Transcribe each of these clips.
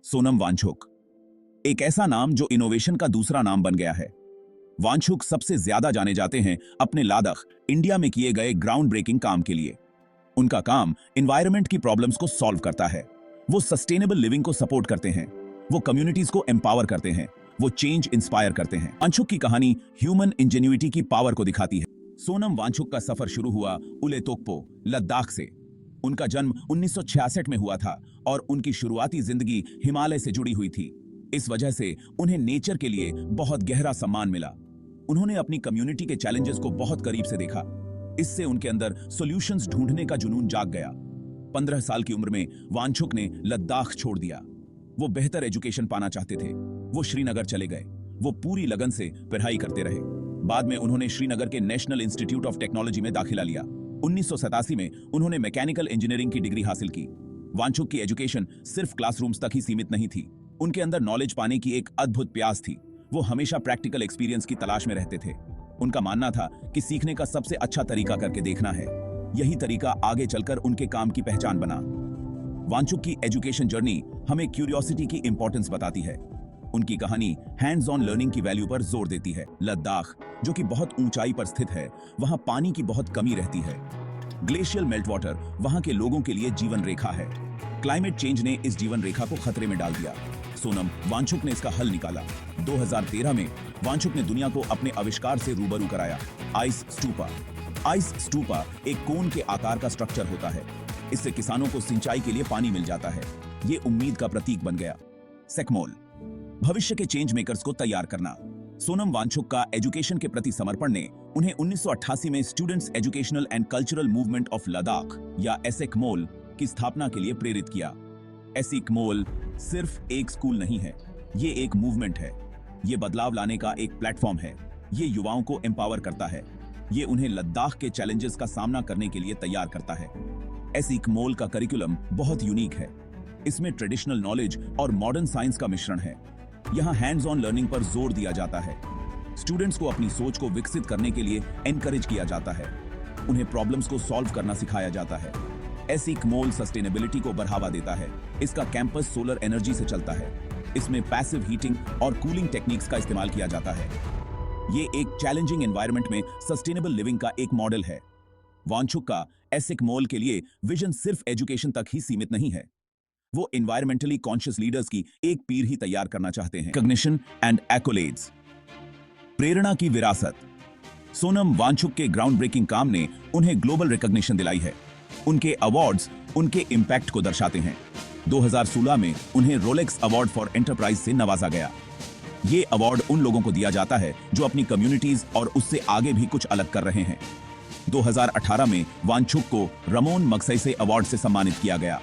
सोनम वांगचुक, एक ऐसा नाम जो इनोवेशन का दूसरा नाम बन गया है। वांगचुक सबसे ज्यादा जाने जाते हैं अपने लद्दाख, इंडिया में किए गए ग्राउंड ब्रेकिंग काम के लिए। उनका काम एनवायरनमेंट की प्रॉब्लम्स को सॉल्व करता है। वो सस्टेनेबल लिविंग को सपोर्ट करते हैं, वो कम्युनिटीज को एम्पावर करते हैं, वो चेंज इंस्पायर करते हैं। वांगचुक की कहानी ह्यूमन इंजेन्युइटी की पावर को दिखाती है। सोनम वांगचुक का सफर शुरू हुआ उले तोकपो, लद्दाख से। उनका जन्म 1966 में हुआ था और उनकी शुरुआती जिंदगी हिमालय से जुड़ी हुई थी। इस वजह से उन्हें नेचर के लिए बहुत गहरा सम्मान मिला। उन्होंने अपनी कम्युनिटी के चैलेंजेस को बहुत करीब से देखा। इससे उनके अंदर सॉल्यूशंस ढूंढने का जुनून जाग गया। 15 साल की उम्र में वांगचुक ने लद्दाख छोड़ दिया। वो बेहतर एजुकेशन पाना चाहते थे। वो श्रीनगर चले गए। वो पूरी लगन से पढ़ाई करते रहे। बाद में उन्होंने श्रीनगर के नेशनल इंस्टीट्यूट ऑफ टेक्नोलॉजी में दाखिला लिया। 1987 में उन्होंने मैकेनिकल इंजीनियरिंग की डिग्री हासिल की। वांगचुक की एजुकेशन सिर्फ क्लासरूम्स तक ही सीमित नहीं थी। उनके अंदर नॉलेज पाने की एक अद्भुत प्यास थी। वो हमेशा प्रैक्टिकल एक्सपीरियंस की तलाश में रहते थे। उनका मानना था कि सीखने का सबसे अच्छा तरीका करके देखना है। यही तरीका आगे चलकर उनके काम की पहचान बना। वांगचुक की एजुकेशन जर्नी हमें क्यूरियोसिटी की इंपॉर्टेंस बताती है। उनकी कहानी हैंड्स ऑन लर्निंग की वैल्यू पर जोर देती है। लद्दाख, जो कि बहुत ऊंचाई पर स्थित है, वहां पानी की बहुत कमी रहती है। ग्लेशियल मेल्ट वाटर वहां के लोगों के लिए जीवन रेखा है। क्लाइमेट चेंज ने इस जीवन रेखा को खतरे में डाल दिया। सोनम वांगचुक ने इसका हल निकाला। 2013 में वांगचुक ने दुनिया को अपने आविष्कार से रूबरू कराया, आइस स्टूपा। आइस स्टूपा एक कोन के आकार का स्ट्रक्चर होता है। इससे किसानों को सिंचाई के लिए पानी मिल जाता है। ये उम्मीद का प्रतीक बन गया। सेकमोल, भविष्य के चेंज मेकर्स को तैयार करना। सोनम वांगचुक का एजुकेशन के प्रति समर्पण ने उन्हें 1988 में students educational and cultural movement of Ladakh या एसेकमोल की स्थापना के लिए प्रेरित किया। एसेकमोल सिर्फ एक स्कूल नहीं है, ये एक मूवमेंट है। ये बदलाव लाने का एक प्लेटफॉर्म है। ये युवाओं को एम्पावर करता है। ये उन्हें लद्दाख के चैलेंजेस का सामना करने के लिए तैयार करता है। एसेकमोल का करिकुलम बहुत यूनिक है। इसमें ट्रेडिशनल नॉलेज और मॉडर्न साइंस का मिश्रण है। यहाँ हैंड्स ऑन लर्निंग पर जोर दिया जाता है। स्टूडेंट्स को अपनी सोच को विकसित करने के लिए एनकरेज किया जाता है। उन्हें प्रॉब्लम्स को सॉल्व करना सिखाया जाता है। एसेकमोल सस्टेनेबिलिटी को बढ़ावा देता है। इसका कैंपस सोलर एनर्जी से चलता है। इसमें पैसिव हीटिंग और कूलिंग टेक्निक्स का इस्तेमाल किया जाता है। ये एक चैलेंजिंग एनवायरनमेंट में सस्टेनेबल लिविंग का एक मॉडल है। वांगचुक का एसेकमोल के लिए विजन सिर्फ एजुकेशन तक ही सीमित नहीं है। वो एनवायरमेंटली कॉन्शियस लीडर्स की एक पीढ़ी ही तैयार करना चाहते हैं। रिकॉग्निशन एंड एक्कोलेड्स, प्रेरणा की विरासत। सोनम वांगचुक के ग्राउंड ब्रेकिंग काम ने उन्हें ग्लोबल रिकॉग्निशन दिलाई है। उनके अवार्ड्स उनके इंपैक्ट को दर्शाते हैं। 2016 में उन्हें रोलेक्स अवार्ड फॉर एंटरप्राइज से नवाजा गया। ये अवार्ड उन लोगों को दिया जाता है जो अपनी कम्युनिटीज और उससे आगे भी कुछ अलग कर रहे हैं। 2018 में वांगचुक को रमोन मग्सेसे अवार्ड से सम्मानित किया गया।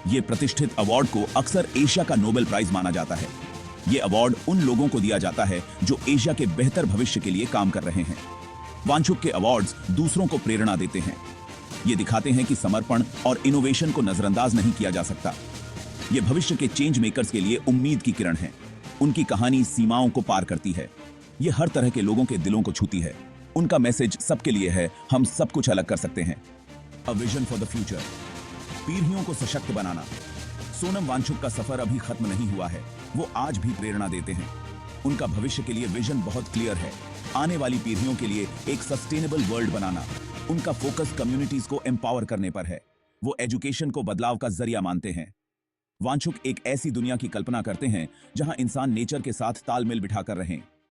ये प्रतिष्ठित अवार्ड को अक्सर एशिया का नोबेल प्राइज माना जाता है। ये अवार्ड उन लोगों को दिया जाता है जो एशिया के बेहतर भविष्य के लिए काम कर रहे हैं। वांगचुक के अवार्ड्स दूसरों को प्रेरणा देते हैं। ये दिखाते हैं कि समर्पण और इनोवेशन को नजरअंदाज नहीं किया जा सकता। ये भविष्य के चेंज मेकर्स के लिए उम्मीद की किरण है। उनकी कहानी सीमाओं को पार करती है। ये हर तरह के लोगों के दिलों को छूती है। उनका मैसेज सबके लिए है, हम सब कुछ अलग कर सकते हैं। A vision for the future, पीढ़ियों को सशक्त बनाना। सोनम वांगचुक का सफर अभी खत्म नहीं हुआ है। वो आज भी प्रेरणा देते हैं। उनका भविष्य के लिए विजन बहुत क्लियर है, आने वाली पीढ़ियों के लिए एक सस्टेनेबल वर्ल्ड बनाना। उनका फोकस कम्युनिटीज को एम्पावर करने पर है। वो एजुकेशन को बदलाव का जरिया मानते हैं। वांगचुक एक ऐसी दुनिया की कल्पना करते हैं जहां इंसान नेचर के साथ तालमेल बिठाकर रहें।